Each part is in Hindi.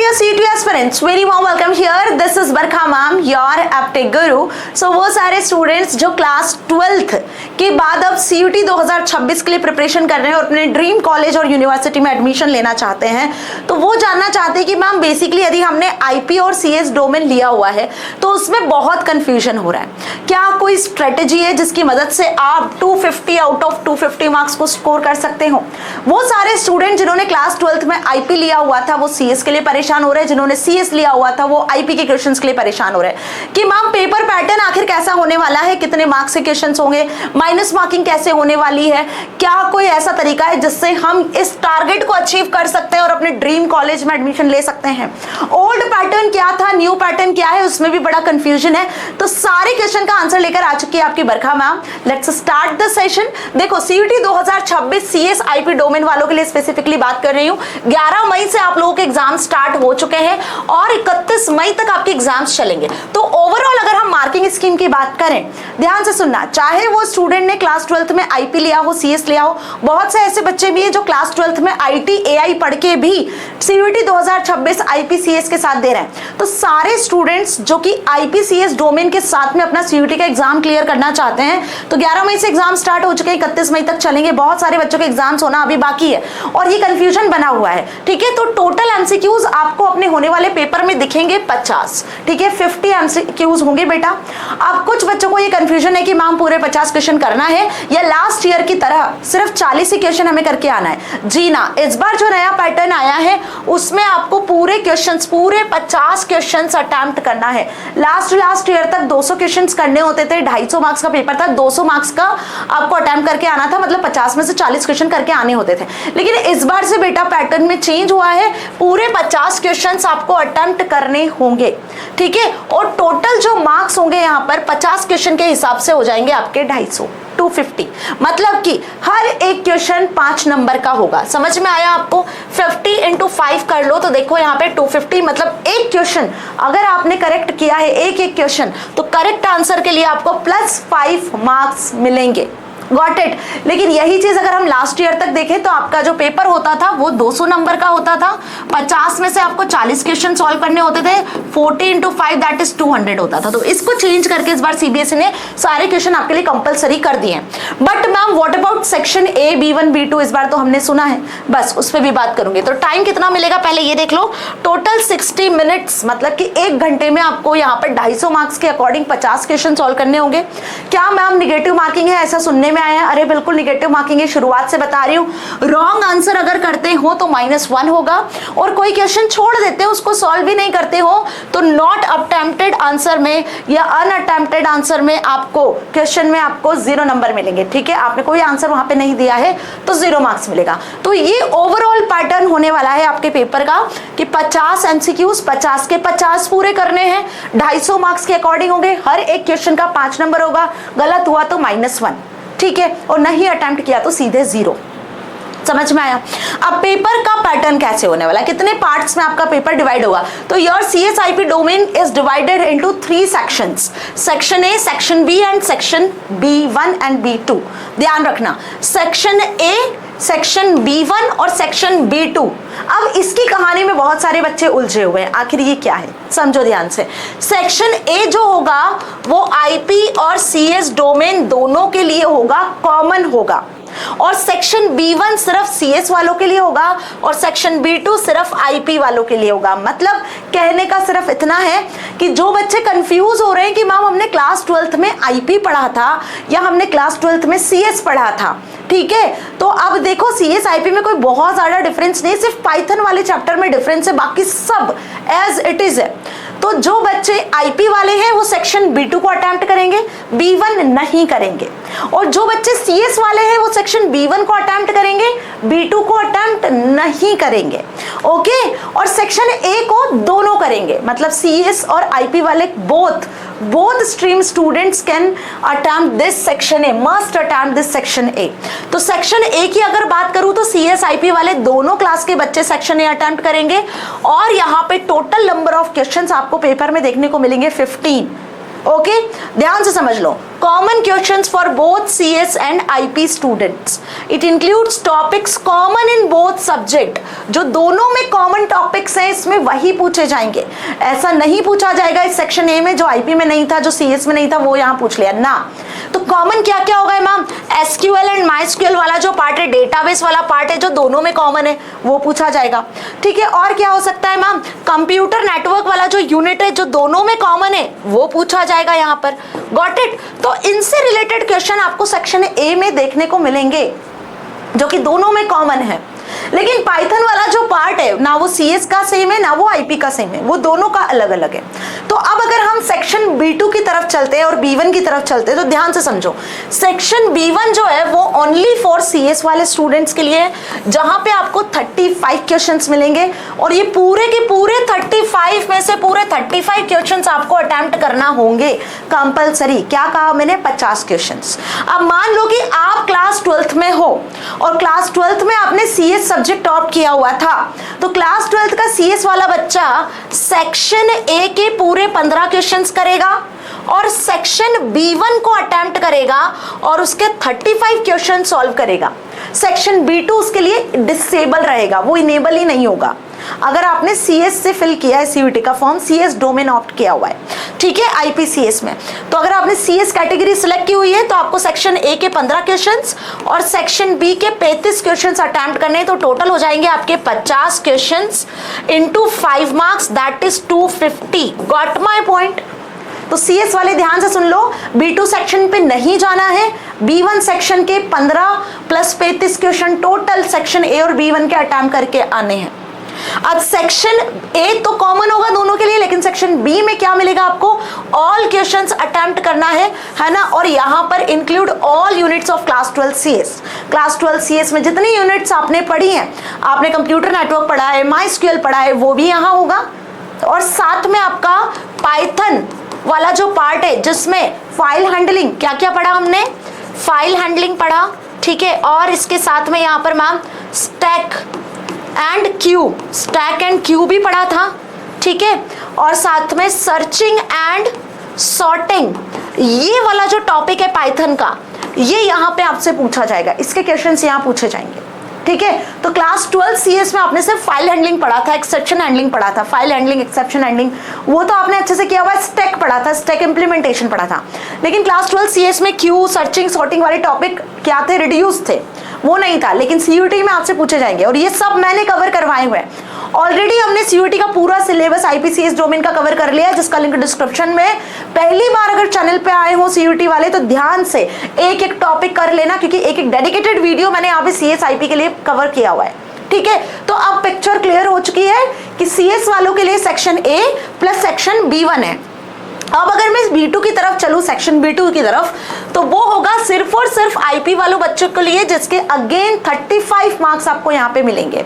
dear C2 aspirants, very warm welcome here. This is Barkha ma'am, your aptech guru. So वो सारे स्टूडेंट्स जो क्लास 12th के बाद अब CUT 2026 के लिए प्रिपरेशन कर रहे हैं और अपने ड्रीम कॉलेज और यूनिवर्सिटी में एडमिशन लेना चाहते हैं, तो वो जानना चाहते हैं कि मैम बेसिकली यदि हमने IP और CS डोमेन लिया हुआ है तो उसमें बहुत कंफ्यूजन हो रहा है। क्या कोई स्ट्रेटेजी है जिसकी मदद से आप 250 आउट ऑफ 250 मार्क्स को स्कोर कर सकते हो? वो सारे स्टूडेंट जिन्होंने क्लास 12th में IP लिया हुआ था वो CS के लिए परेशान हो रहे हैं, जिन्होंने CS लिया हुआ था वो IP के क्वेश्चंस के लिए परेशान हो रहे हैं कि मैम पेपर पैटर्न आखिर कैसा होने वाला है, कितने मार्क्स के क्वेश्चंस होंगे, माइनस मार्किंग कैसे होने वाली है, क्या कोई ऐसा तरीका है जिससे हम इस टारगेट को अचीव कर सकते हैं और अपने ड्रीम कॉलेज में एडमिशन ले सकते हैं। ओल्ड पैटर्न क्या था, न्यू पैटर्न क्या है, उसमें भी बड़ा कंफ्यूजन है। तो सारे क्वेश्चन का आंसर लेकर आ चुकी है आपकी Barkha ma'am. Let's start the session. देखो CUT 2026 CS IP डोमेन वालों के लिए स्पेसिफिकली बात कर रही हूँ। 11 मई से आप लोगों के एग्जाम स्टार्ट हो चुके हैं और 31 मई तक आपके एग्जाम्स चलेंगे। तो ओवरऑल अगर हम मार्किंग स्कीम की बात करें, ध्यान से सुनना, चाहे वो स्टूडेंट ने क्लास 12th में IP लिया हो, CS लिया हो, बहुत से ऐसे बच्चे भी हैं जो क्लास 12th में IT AI पढ़ के भी CUT 2026 IP CS के साथ दे रहे हैं। तो सारे स्टूडेंट्स जो कि IP CS डोमेन के साथ में अपना CUT का एग्जाम क्लियर करना चाहते हैं, तो 11 मई से एग्जाम स्टार्ट हो चुके हैं, 31 मई तक चलेंगे। बहुत सारे बच्चों के एग्जाम्स होना अभी बाकी है और ये कंफ्यूजन बना हुआ है, ठीक है। तो टोटल MCQs आपको अपने होने वाले पेपर में दिखेंगे 50, ठीक है। 50 MCQs होंगे बेटा। अब कुछ बच्चों को ये कंफ्यूजन है कि मैम पूरे 50 क्वेश्चन करना है या लास्ट ईयर की तरह सिर्फ 40 ही क्वेश्चन हमें करके आना है। जी ना, इस बार जो नया पैटर्न आया है उसमें आपको पूरे क्वेश्चंस, पूरे 50 क्वेश्चंस अटेम्प्ट करना है। लास्ट ईयर तक 200 क्वेश्चंस करने होते थे, 250 मार्क्स का पेपर था, 200 मार्क्स का आपको अटेम्प्ट करके आना था, मतलब 50 में से 40 क्वेश्चन करके आने होते थे। लेकिन इस बार से बेटा पैटर्न में चेंज हुआ है, पूरे 50 क्वेश्चंस आपको अटेम्प्ट करने होंगे, ठीक है। और टोटल जो मार्क्स होंगे यहाँ पर 50 क्वेश्चन के हिसाब से हो जाएंगे आपके 250, 250, मतलब कि हर एक क्वेश्चन 5 नंबर का होगा। समझ में आया आपको? 50 × 5 कर लो तो देखो यहाँ पे 250, मतलब एक क्वेश्चन अगर आपने करेक्ट किया है, एक क्वेश्चन, तो करेक्ट आंसर के लिए आपको +5 मार्क्स मिलेंगे। Got it. लेकिन यही चीज अगर हम लास्ट ईयर तक देखें तो आपका जो पेपर होता था वो 200 नंबर का होता था, 50 में से आपको 40 क्वेश्चन सॉल्व करने होते थे, 40 × 5 दैट इज 200 होता था। तो इसको चेंज करके इस बार CBSE ने सारे क्वेश्चन आपके लिए कंपलसरी कर दिए हैं। But ma'am what about section A, B1, B2? इस बार तो हमने सुना है, बस उस पर भी बात करूंगी। तो टाइम कितना मिलेगा पहले ये देख लो। टोटल 60 मिनट्स, मतलब कि 1 घंटे में आपको यहाँ पर 250 मार्क्स के अकॉर्डिंग 50 क्वेश्चन सॉल्व करने होंगे। क्या मैम निगेटिव मार्किंग है, ऐसा सुनने आया? अरे बिल्कुल निगेटिव मार्किंग है, शुरुआत से बता रही हूं। रॉन्ग आंसर अगर करते हो तो -1 होगा और कोई क्वेश्चन छोड़ देते हो, उसको सॉल्व भी नहीं करते हो, तो नॉट अटेम्प्टेड आंसर में या अनअटेम्प्टेड आंसर में आपको क्वेश्चन में आपको 0 नंबर मिलेंगे, ठीक है। आपने कोई आंसर वहां पे नहीं दिया है तो 0 मार्क्स मिलेगा। तो ये ओवरऑल पैटर्न होने वाला है आपके पेपर का कि 50 MCQs, 50 के 50 पूरे करने हैं, 250 मार्क्स के अकॉर्डिंग होंगे, हर एक क्वेश्चन का 5 नंबर होगा, गलत हुआ तो -1, ठीक है, और नहीं अटेम्प्ट किया तो सीधे 0। समझ में आया? अब पेपर का पैटर्न कैसे होने वाला है, कितने पार्ट्स में आपका पेपर डिवाइड होगा? तो your CS IP domain is divided into 3 sections, section A, section B and section B1 and B2। ध्यान रखना, सेक्शन A, सेक्शन B1 और सेक्शन B2। अब इसकी कहानी में बहुत सारे बच्चे उलझे हुए हैं, आखिर ये क्या है, समझो ध्यान से। सेक्शन A जो होगा वो IP और CS डोमेन दोनों के लिए होगा, कॉमन होगा, और सेक्शन B1 सिर्फ CS वालों के लिए होगा और सेक्शन B2 सिर्फ IP वालों के लिए होगा। मतलब कहने का सिर्फ इतना है कि जो बच्चे कंफ्यूज हो रहे हैं कि मैम हमने क्लास 12th में IP पढ़ा था या हमने क्लास 12th में CS पढ़ा था, ठीक है, तो अब देखो CS IP में कोई बहुत ज्यादा डिफरेंस नहीं, सिर्फ पाइथन वाले चैप्टर में डिफरेंस है, बाकी सब एज इट इज है। तो जो बच्चे IP वाले हैं वो सेक्शन B2 को अटेम्प्ट करेंगे, B1 नहीं करेंगे, और जो बच्चे CS वाले हैं वो सेक्शन B1 को अटेम्प्ट करेंगे, B2 को अटेम्प्ट नहीं करेंगे, ओके। और सेक्शन A को दोनों करेंगे, मतलब CS और IP वाले both stream students can attempt this section A, must attempt this section A। तो सेक्शन A की अगर बात करूं तो CS IP वाले दोनों क्लास के बच्चे सेक्शन A अटेम्प्ट करेंगे और यहाँ पे टोटल नंबर ऑफ क्वेश्चंस आपको पेपर में देखने को मिलेंगे 15। ओके, ध्यान से समझ लो। Common questions for both CS and IP students. It includes topics common in both subject. जो दोनों में कॉमन टॉपिक्स हैं इसमें वही पूछे जाएंगे। ऐसा नहीं पूछा जाएगा इस सेक्शन ए में जो आईपी में नहीं था, जो सीएस में नहीं था, वो यहाँ पूछ लिया ना। तो कॉमन क्या क्या होगा मैम? एसक्यूएल एंड माइस्क्यूएल वाला जो पार्ट है, डेटाबेस वाला पार्ट है जो दोनों में कॉमन है, वो पूछा जाएगा। ठीक है, और क्या हो सकता है मैम? कंप्यूटर नेटवर्क वाला जो यूनिट है जो दोनों में कॉमन है, वो पूछा जाएगा यहाँ पर। Got it? तो इनसे रिलेटेड क्वेश्चन आपको सेक्शन ए में देखने को मिलेंगे जो कि दोनों में कॉमन है। लेकिन पाइथन वाला जो पार्ट है ना वो सीएस का सेम है ना वो आईपी का सेम है, वो दोनों का अलग अलग है। तो अब अगर हम सेक्शन B2 की तरफ चलते हैं और B1 की तरफ चलते हैं तो ध्यान से समझो, सेक्शन B1 जो है वो ओनली फॉर सीएस वाले स्टूडेंट्स के लिए है, जहां पे आपको 35 क्वेश्चंस मिलेंगे और ये पूरे के पूरे 35 में से पूरे 35 क्वेश्चंस आपको अटेम्प्ट करना होंगे कंपलसरी। क्या कहा मैंने? 50 क्वेश्चंस। अब मान लो कि आप क्लास 12th में हो और क्लास 12th में आपने सीएस सब्जेक्ट टॉप किया हुआ था, तो क्लास 12th का सीएस वाला बच्चा सेक्शन ए के पूरे 15 क्वेश्चंस करेगा और सेक्शन B1 को अटेम्प्ट करेगा और उसके 35 क्वेश्चन सॉल्व करेगा। सेक्शन B2 उसके लिए डिसेबल रहेगा, वो इनेबल ही नहीं होगा। अगर आपने सीएस से फिल किया है सीयूटी का फॉर्म, सीएस डोमेन ऑप्ट किया हुआ है, ठीक है, आईपीसीएस में, तो अगर आपने सीएस कैटेगरी सिलेक्ट की हुई है तो आपको सेक्शन ए के 15 क्वेश्चंस और सेक्शन बी के 35 क्वेश्चंस अटेम्प्ट करने हैं। तो टोटल हो जाएंगे आपके 50 questions into 5 marks, that is 250। Got my point? तो सीएस वाले ध्यान से सुन लो, B2 सेक्शन पे नहीं जाना है, B1 सेक्शन के 15 plus 35 question total section A और B1 के अटेम्प्ट करके आने हैं। अब सेक्शन ए तो कॉमन होगा दोनों के लिए, लेकिन सेक्शन बी में क्या मिलेगा आपको? ऑल क्वेश्चंस अटेम्प्ट करना है ना, और यहां पर include all units of class 12 CS. Class 12 CS में जितनी यूनिट्स आपने पढ़ी हैं, आपने कंप्यूटर नेटवर्क पढ़ा है, माइस्क्यूएल पढ़ा है, वो भी यहां होगा। और साथ में आपका पाइथन वाला जो पार्ट है जिसमें फाइल हैंडलिंग, क्या क्या पढ़ा हमने? फाइल हैंडलिंग पढ़ा, ठीक है, और इसके साथ में यहाँ पर मैम स्टैक एंड क्यू भी पढ़ा था, ठीक है, और साथ में सर्चिंग एंड सॉर्टिंग, ये वाला जो टॉपिक है पाइथन का, ये यहाँ पे आपसे पूछा जाएगा, इसके क्वेश्चंस यहाँ पूछे जाएंगे, ठीक है। तो क्लास 12 सीएस में आपने सिर्फ फाइल हैंडलिंग पढ़ा था, एक्सेप्शन हैंडलिंग पढ़ा था, फाइल हैंडलिंग, एक्सेप्शन हैंडलिंग, वो तो आपने अच्छे से किया हुआ है। स्टैक पढ़ा था, स्टैक इंप्लीमेंटेशन पढ़ा था, लेकिन क्लास 12 सीएस में क्यू, सर्चिंग, सॉर्टिंग वाले टॉपिक क्या थे? रिड्यूस थे, वो नहीं था, लेकिन सीयूटी में आपसे पूछे जाएंगे और ये सब मैंने कवर करवाए हुए हैं। ऑलरेडी हमने सीयूटी का पूरा सिलेबस आईपीसीएस डोमेन का कवर कर लिया है, जिसका लिंक डिस्क्रिप्शन में। पहली बार अगर चैनल पे आए हो सीयूटी वाले तो ध्यान से एक एक टॉपिक कर लेना, क्योंकि एक एक डेडिकेटेड वीडियो मैंने यहाँ पे सीएस आईपी के लिए कवर किया हुआ है, ठीक है। तो अब पिक्चर क्लियर हो चुकी है कि सीएस वालों के लिए section A plus section B1 है। अब अगर मैं B2 की तरफ चलूं, सेक्शन B2 की तरफ, तो वो होगा सिर्फ और सिर्फ आईपी वालों बच्चों के लिए, जिसके अगेन 35 मार्क्स आपको यहाँ पे मिलेंगे।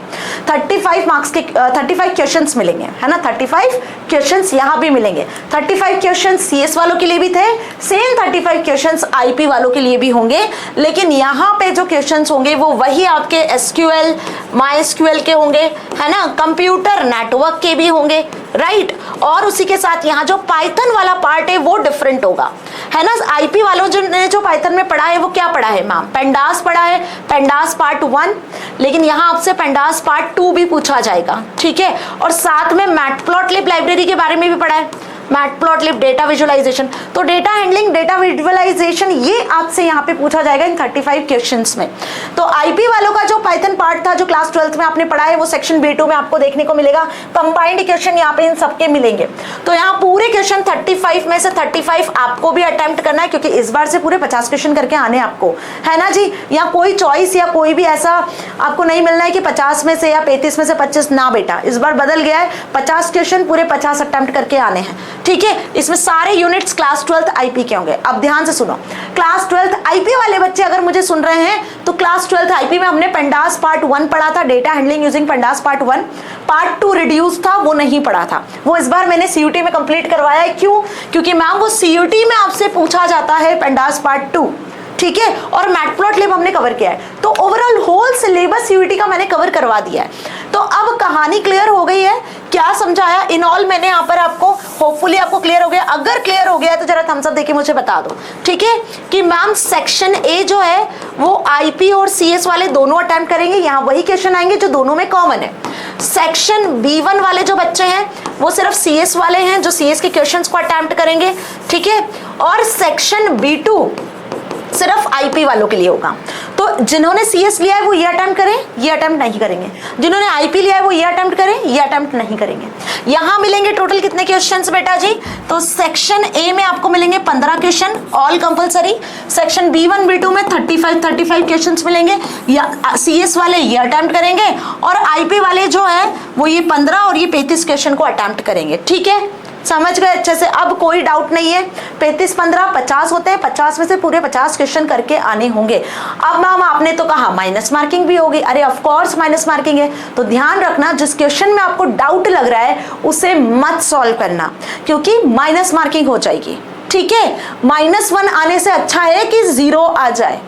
35 मार्क्स के 35 क्वेश्चंस मिलेंगे, है ना, 35 क्वेश्चंस यहाँ भी मिलेंगे। 35 क्वेश्चंस सीएस वालों के लिए भी थे, सेम 35 क्वेश्चंस आईपी वालों के लिए भी होंगे, लेकिन यहाँ पे जो क्वेश्चंस होंगे वो वही आपके एसक्यूएल, माइस्क्यूएल के होंगे, है ना, कंप्यूटर नेटवर्क के भी होंगे, राइट। और उसी के साथ यहाँ जो पाइथन वाला पार्ट है वो डिफरेंट होगा, है ना। आईपी वालों ने जो पाइथन में पढ़ा है वो क्या पढ़ा है मैम? पेंडास पढ़ा है, पेंडास पार्ट 1, लेकिन यहाँ आपसे पेंडास पार्ट 2 भी पूछा जाएगा, ठीक है। और साथ में मैटप्लॉटलिब लाइब्रेरी के बारे में भी पढ़ा है, मैटप्लॉटलिब डेटा विजुअलाइजेशन। तो डेटा हैंडलिंग, डेटा विजुअलाइजेशन, ये आपसे यहाँ पे पूछा जाएगा इन 35 क्वेश्चंस में। तो आईपी वालों का जो पाइथन पार्ट था जो क्लास 12th में आपने पढ़ा है वो सेक्शन B2 में आपको देखने को मिलेगा। कंबाइंड क्वेश्चन यहाँ पे इन सबके मिलेंगे। तो यहाँ पूरे क्वेश्चन 35 में से 35 आपको भी अटेम्प्ट करना है, क्योंकि इस बार से पूरे 50 क्वेश्चन करके आने आपको, है ना जी। यहाँ कोई चॉइस या कोई भी ऐसा आपको नहीं मिलना है कि 50 में से या 35 में से 25 ना, बेटा इस बार बदल गया है, 50 क्वेश्चन पूरे 50 अटेम्प्ट करके आने हैं, ठीक है। इसमें सारे यूनिट्स क्लास 12th आईपी के होंगे। अब ध्यान से सुनो, क्लास 12th आईपी वाले बच्चे अगर मुझे सुन रहे हैं तो क्लास 12th आईपी में हमने पेंडास पार्ट 1 पढ़ा था, data handling using pandas part 1। Part 2 reduce था, वो नहीं पढ़ा था, वो इस बार मैंने सीयूटी में कंप्लीट करवाया है। क्यों? क्योंकि मैम वो सीयूटी में आपसे पूछा जाता है पेंडास पार्ट 2, ठीक है, और मैटप्लॉटलिब हमने कवर किया है। तो ओवरऑल होल सिलेबस सीयूटी का मैंने कवर करवा दिया है। तो अब कहानी क्लियर हो गई है, क्या समझाया इन ऑल मैंने यहाँ पर आपको, होपफुली आपको क्लियर हो गया। अगर क्लियर हो गया है तो जरा थम्स अप देके मुझे बता दो, ठीक है, कि मैम सेक्शन ए जो है वो आईपी और सीएस वाले दोनों अटेम्प्ट करेंगे, यहाँ वही क्वेश्चन आएंगे जो दोनों में कॉमन है। सेक्शन B1 वाले जो बच्चे हैं वो सिर्फ CS वाले हैं जो CS के क्वेश्चंस को अटेम्प्ट करेंगे, ठीक है। और सेक्शन B2 सिर्फ IP वालों के लिए होगा। तो जिन्होंने CS लिया है वो ये अटेम्प्ट करें, ये अटेम्प्ट नहीं करेंगे। जिन्होंने IP लिया है वो ये अटेम्प्ट करें, ये अटेम्प्ट नहीं करेंगे। यहां मिलेंगे टोटल कितने क्वेश्चंस बेटा जी? तो सेक्शन A में आपको मिलेंगे 15 question all compulsory. Section B1 B2 में 35 क्वेश्चंस मिलेंगे। या CS वाले ये अटेम्प्ट करेंगे और IP वाले जो है वो ये 15 और ये 35 क्वेश्चन को अटेम्प्ट करेंगे, ठीक है। समझ गए अच्छे से? अब कोई डाउट नहीं है। 35 15 50 होते हैं, 50 में से पूरे 50 क्वेश्चन करके आने होंगे। अब मैम आपने तो कहा माइनस मार्किंग भी होगी। अरे ऑफ कोर्स माइनस मार्किंग है, तो ध्यान रखना जिस क्वेश्चन में आपको डाउट लग रहा है उसे मत सॉल्व करना, क्योंकि माइनस मार्किंग हो जाएगी, ठीक है। -1 आने से अच्छा है कि 0 आ जाए।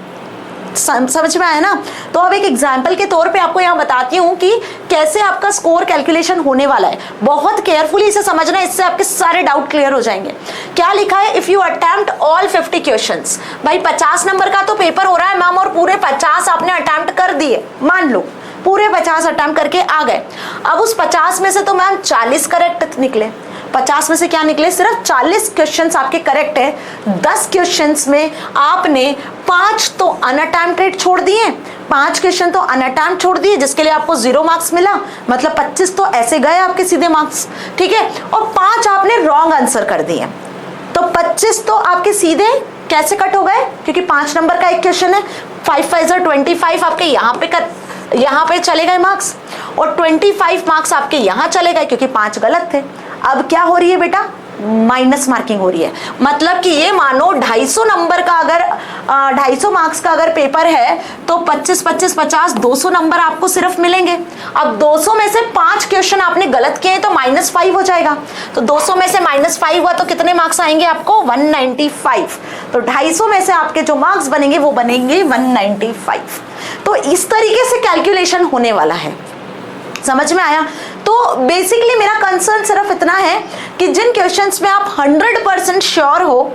समझ में आया ना? तो अब एक एग्जाम्पल के तौर पे आपको यहाँ बताती हूँ कि कैसे आपका स्कोर कैलकुलेशन होने वाला है। बहुत केयरफुली इसे समझना, इससे आपके सारे डाउट क्लियर हो जाएंगे। क्या लिखा है? If you attempt all 50 questions. भाई 50 नंबर का तो पेपर हो रहा है मैम और पूरे 50 आपने अटेम्प्ट कर दिए, मान लो पूरे 50 अटेम्प्ट करके आ गए। अब उस 50 में से तो मैम 40 करेक्ट निकले। 50 में से क्या निकले? सिर्फ 40 क्वेश्चंस आपके करेक्ट है। 10 क्वेश्चंस में आपने 5 तो अनअटेम्प्टेड छोड़ दिए, 5 क्वेश्चन तो अनअटेम्प्ट छोड़ दिए, जिसके लिए आपको 0 मार्क्स मिला। मतलब 25 तो ऐसे गए आपके सीधे मार्क्स, ठीक है। और 5 आपने रॉन्ग आंसर कर दिए, तो 25 तो आपके सीधे कैसे कट हो गए? क्योंकि 5 नंबर का एक क्वेश्चन है, 5 5 25 आपके यहाँ पे चले गए मार्क्स, और 25 मार्क्स आपके यहाँ चले गए क्योंकि 5 गलत थे। अब क्या हो रही है बेटा? माइनस मार्किंग हो रही है। मतलब कि ये मानो 250 नंबर का अगर 250 मार्क्स का अगर पेपर है तो 25 25 50 200 नंबर आपको सिर्फ मिलेंगे। अब 200 में से 5 क्वेश्चन आपने गलत किए तो -5 हो जाएगा। तो 200 में से -5 हुआ तो कितने मार्क्स आएंगे आपको? 195। तो 250 में से आपके जो मार्क्स बनेंगे वो बनेंगे 195। तो इस तरीके से कैलकुलेशन होने वाला है। समझ में आया? तो बेसिकली मेरा कंसर्न सिर्फ इतना है कि जिन क्वेश्चंस में आप 100% श्योर हो,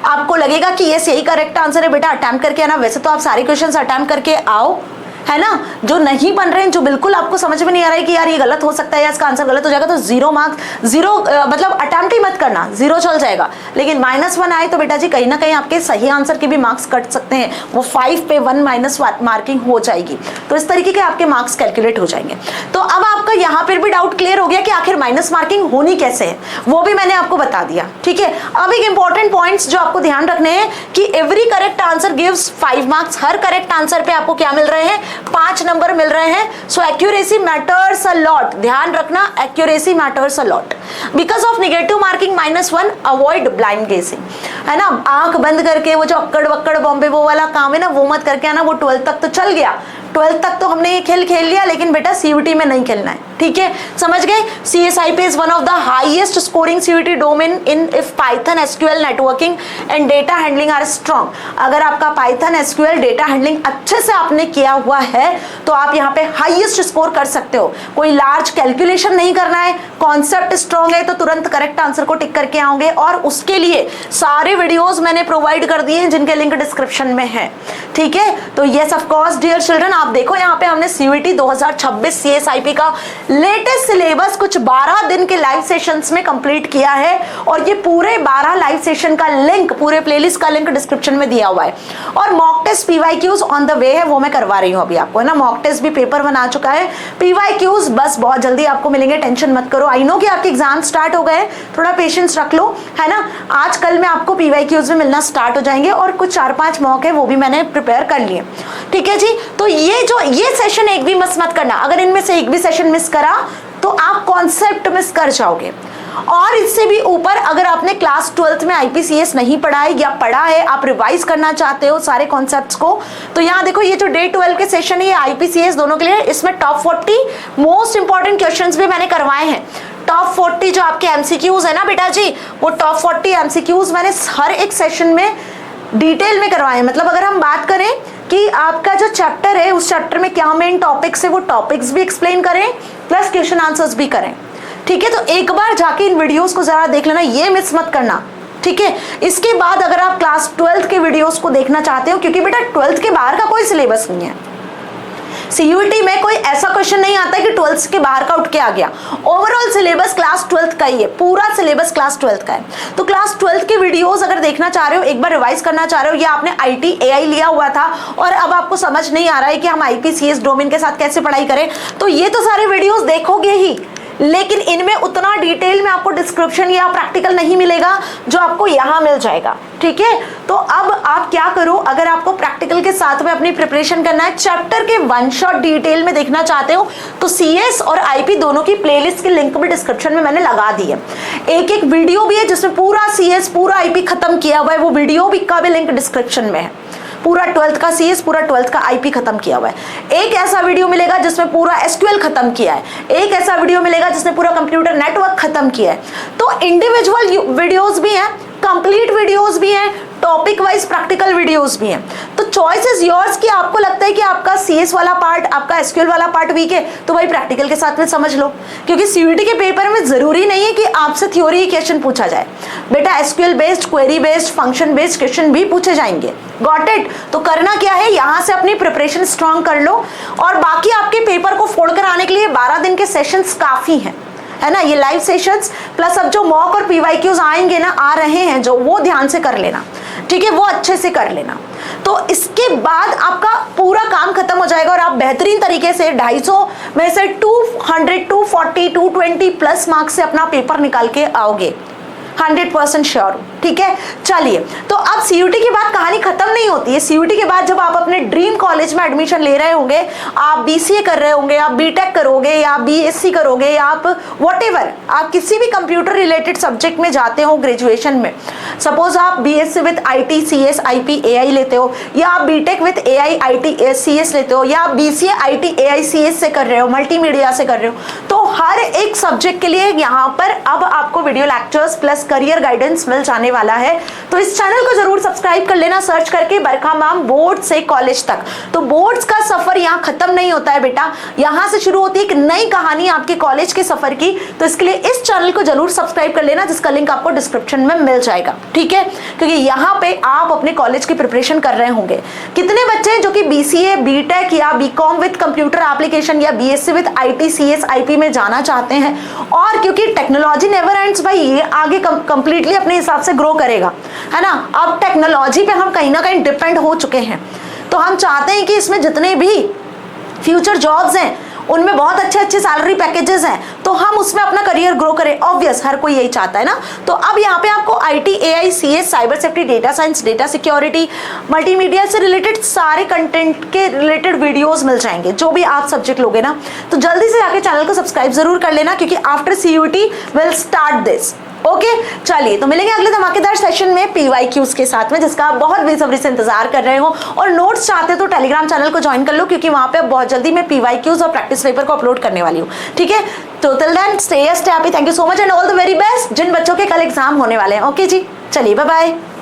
आपको लगेगा कि ये सही करेक्ट आंसर है, बेटा अटेम्प्ट करके आना। वैसे तो आप सारे क्वेश्चंस अटेम्प्ट करके आओ, है ना। जो नहीं बन रहे हैं, जो बिल्कुल आपको समझ में नहीं आ रहा है कि यार ये गलत हो सकता है या इसका आंसर गलत हो जाएगा, तो 0 मार्क्स, 0 मतलब अटेम्प्ट ही मत करना, 0 चल जाएगा। लेकिन -1 आए तो बेटा जी कहीं ना कहीं आपके सही आंसर के भी मार्क्स कट सकते हैं, वो 5 पे 1 माइनस मार्किंग हो जाएगी। तो इस तरीके के आपके मार्क्स कैलकुलेट हो जाएंगे। तो अब आपका यहाँ पर भी डाउट क्लियर हो गया कि आखिर माइनस मार्किंग होनी कैसे है, वो भी मैंने आपको बता दिया, ठीक है। अब एक इंपॉर्टेंट पॉइंट्स जो आपको ध्यान रखने हैं कि every correct answer gives 5 marks. हर करेक्ट आंसर पे आपको क्या मिल रहे हैं? 5 नंबर मिल रहे हैं। सो एक्यूरेसी मैटर्स अ लॉट। ध्यान रखना, accuracy matters a lot. Because of negative marking -1 avoid blind गेसिंग, है ना। आंख बंद करके वो जो अक्कड़ बक्कड़ बॉम्बे वो वाला काम है ना, वो मत करके आना। वो 12th तक तो चल गया, 12th तक तो हमने ये खेल लिया, लेकिन बेटा CUT में नहीं खेलना है, ठीक है। समझ गए? CSIP is one of the highest scoring CUT domain in if Python SQL networking and data handling are strong. अगर आपका पाइथन SQL डेटा हैंडलिंग अच्छे से आपने किया हुआ है तो आप यहाँ पे हाईएस्ट स्कोर कर सकते हो। कोई लार्ज कैलकुलेशन नहीं करना है, कॉन्सेप्ट स्ट्रॉन्ग है तो तुरंत करेक्ट आंसर को टिक करके आओगे। और उसके लिए सारे वीडियोस मैंने प्रोवाइड कर दिए हैं जिनके लिंक डिस्क्रिप्शन में है, ठीक है। तो yes of course dear children, आप देखो यहाँ पे हमने CUT 2026 CSIP का लेटेस्ट सिलेबस कुछ 12 दिन के लाइव सेशंस में कंप्लीट किया है। और ये पूरे 12 लाइव सेशन का लिंक, पूरे प्लेलिस्ट का लिंक डिस्क्रिप्शन में दिया हुआ है। और mock test PYQs on the way है, वो मैं करवा रही हूँ अभी आपको, है ना। मॉक टेस्ट भी पेपर बना चुका है, PYQs बस बहुत जल्दी आपको मिलेंगे, टेंशन मत करो। आई नो कि आपके एग्जाम स्टार्ट हो गए, थोड़ा पेशेंस रख लो, है ना। आज कल में आपको PYQs में मिलना स्टार्ट हो जाएंगे और कुछ 4-5 मॉक है वो भी मैंने प्रिपेयर कर लिए, ठीक है जी। तो ये सेशन एक भी मिस मत करना। अगर इनमें से एक भी सेशन मिस करा तो आप कॉन्सेप्ट मिस कर जाओगे। और इससे भी ऊपर अगर आपने क्लास 12th में IPCS नहीं पढ़ा है या पढ़ा है, आप रिवाइज करना चाहते हो सारे कॉन्सेप्ट्स को, तो यहाँ देखो ये जो डे 12 के सेशन है ये IPCS दोनों के लिए, इसमें टॉप 40 मोस्ट इंपॉर्टेंट क्वेश्चंस भी मैंने करवाए हैं। टॉप 40 जो आपके MCQs है ना बेटा जी, वो टॉप 40 MCQs मैंने हर एक सेशन में डिटेल में करवाए हैं। मतलब अगर हम बात करें कि आपका जो चैप्टर है उस चैप्टर में क्या मेन टॉपिक्स है, वो टॉपिक्स भी एक्सप्लेन करें प्लस क्वेश्चन आंसर्स भी करें, ठीक है। तो एक बार जाके इन वीडियोस को जरा देख लेना, ये मिस मत करना, ठीक है। इसके बाद अगर आप क्लास 12th के वीडियोस को देखना चाहते हो, क्योंकि बेटा 12th के बाहर का कोई सिलेबस नहीं है, सीयूईटी में कोई ऐसा क्वेश्चन नहीं आता कि 12th के बाहर का उठ के आ गया। ओवरऑल सिलेबस क्लास 12th का ही है, पूरा सिलेबस क्लास 12th का है। तो क्लास 12th के वीडियोस अगर देखना चाह रहे हो, एक बार रिवाइज करना चाह रहे हो, या आपने आईटी एआई लिया हुआ था और अब आपको समझ नहीं आ रहा है कि हम आईपीसीएस डोमेन के साथ कैसे पढ़ाई करें, तो ये तो सारे वीडियोस देखोगे ही, लेकिन इनमें उतना डिटेल में आपको डिस्क्रिप्शन या प्रैक्टिकल नहीं मिलेगा जो आपको यहाँ मिल जाएगा। ठीक है, तो अब आप क्या करो, अगर आपको प्रैक्टिकल के साथ में अपनी प्रिपरेशन करना है, चैप्टर के वन शॉट डिटेल में देखना चाहते हो, तो सीएस और आईपी दोनों की प्लेलिस्ट की लिंक भी डिस्क्रिप्शन में मैंने लगा दी है। एक एक वीडियो भी है जिसमें पूरा सीएस पूरा आईपी खत्म किया हुआ है, वो वीडियो भी का भी लिंक डिस्क्रिप्शन में है। पूरा 12th का सीएस, पूरा 12th का आईपी खत्म किया हुआ है। एक ऐसा वीडियो मिलेगा जिसमें पूरा एसक्यूएल खत्म किया है, एक ऐसा वीडियो मिलेगा जिसने पूरा कंप्यूटर नेटवर्क खत्म किया है। तो इंडिविजुअल वीडियोस भी हैं, कंप्लीट वीडियोस भी हैं, टॉपिक वाइज प्रैक्टिकल वीडियोस भी हैं। तो चॉइस इज योर्स कि आपको लगता है कि आपका सीएस वाला पार्ट, आपका एसक्यूएल वाला पार्ट वीक है, तो भाई प्रैक्टिकल के साथ में समझ लो, क्योंकि सीयूईटी के पेपर में जरूरी नहीं है कि आपसे थ्योरी क्वेश्चन पूछा जाए। बेटा SQL based, query based, function based question भी पूछे जाएंगे। Got it? तो करना क्या है, यहाँ से अपनी प्रिपरेशन स्ट्रांग कर लो, और बाकी आपके पेपर को फोड़ कर आने के लिए 12 दिन के सेशंस काफी हैं, है ना। ये लाइव सेशंस प्लस अब जो मॉक और पीवाईक्यूज आएंगे ना, आ रहे हैं जो, वो ध्यान से कर लेना, ठीक है, वो अच्छे से कर लेना। तो इसके बाद आपका पूरा काम खत्म हो जाएगा और आप बेहतरीन तरीके से 250 में से 200, 240, 220 प्लस मार्क्स से अपना पेपर निकाल के आओगे, 100% श्योर हूं। ठीक है, चलिए, तो अब सीयूटी के बाद कहानी खत्म नहीं होती है। सीयूटी के बाद जब आप अपने ड्रीम कॉलेज में एडमिशन ले रहे होंगे, आप बीसीए कर रहे होंगे, आप बीटेक करोगे, या बीएससी करोगे, या आप व्हाटएवर, आप किसी भी कंप्यूटर रिलेटेड सब्जेक्ट में जाते हो ग्रेजुएशन में, सपोज आप BSc with IT CS IP AI लेते हो, या आप BTech with AI IT CS लेते हो, या आप बीसीए आईटी एआई सीएस से कर रहे हो, मल्टीमीडिया से कर रहे हो, तो हर एक सब्जेक्ट के लिए यहाँ पर अब आपको video lectures plus career guidance मिल जाने वाला है। तो इस चैनल को जरूर सब्सक्राइब कर लेना, सर्च करके बरखा मैम बोर्ड से कॉलेज तक। तो बोर्ड्स का सफर यहाँ खत्म नहीं होता है बेटा, यहाँ से शुरू होती है एक नई कहानी आपके कॉलेज के सफर की। तो इसके लिए इस चैनल को जरूर सब्सक्राइब कर लेना, जिसका लिंक आपको डिस्क्रिप्शन में मिल जाएगा। ठीक है, क्योंकि यहाँ पे आप अपने कॉलेज की प्रिपरेशन कर रहे होंगे। कितने बच्चे हैं जो कि बीसीए, बीटेक या बीकॉम विद कंप्यूटर एप्लीकेशन या BSc with IT CS IP में जाना चाहते हैं, और क्योंकि टेक्नोलॉजी नेवर एंड्स भाई, ये आगे कंप्लीटली अपने हिसाब से ग्रो करेगा, है ना। अब टेक्नोलॉजी पे हम कहीं ना कहीं डिपेंड हो चुके हैं, तो हम चाहते हैं कि इसमें जितने भी फ्यूचर जॉब्स हैं उनमें बहुत अच्छे अच्छे सैलरी पैकेजेस हैं, तो हम उसमें अपना करियर ग्रो करें। ऑब्वियस, हर कोई यही चाहता है ना। तो अब यहाँ पे आपको IT, AI, CS, cyber safety, data science, data security, multimedia से रिलेटेड सारे कंटेंट के रिलेटेड वीडियोस मिल जाएंगे, जो भी आप सब्जेक्ट लोगे ना। तो जल्दी से जाके चैनल को सब्सक्राइब जरूर कर लेना, क्योंकि after CUT will start this. Okay, चलिए, तो मिलेंगे अगले धमाकेदार सेशन में पीवाईक्यूज के साथ में, जिसका आप बहुत बेसब्री से इंतजार कर रहे हो। और नोट्स चाहते हो तो टेलीग्राम चैनल को ज्वाइन कर लो, क्योंकि वहां पे बहुत जल्दी मैं पीवाईक्यूज और प्रैक्टिस पेपर को अपलोड करने वाली हूँ। ठीक है, तो till then stay happy, thank you so much and all the very best जिन बच्चों के कल एग्जाम होने वाले हैं। ओके जी, चलिए, बाय बाय।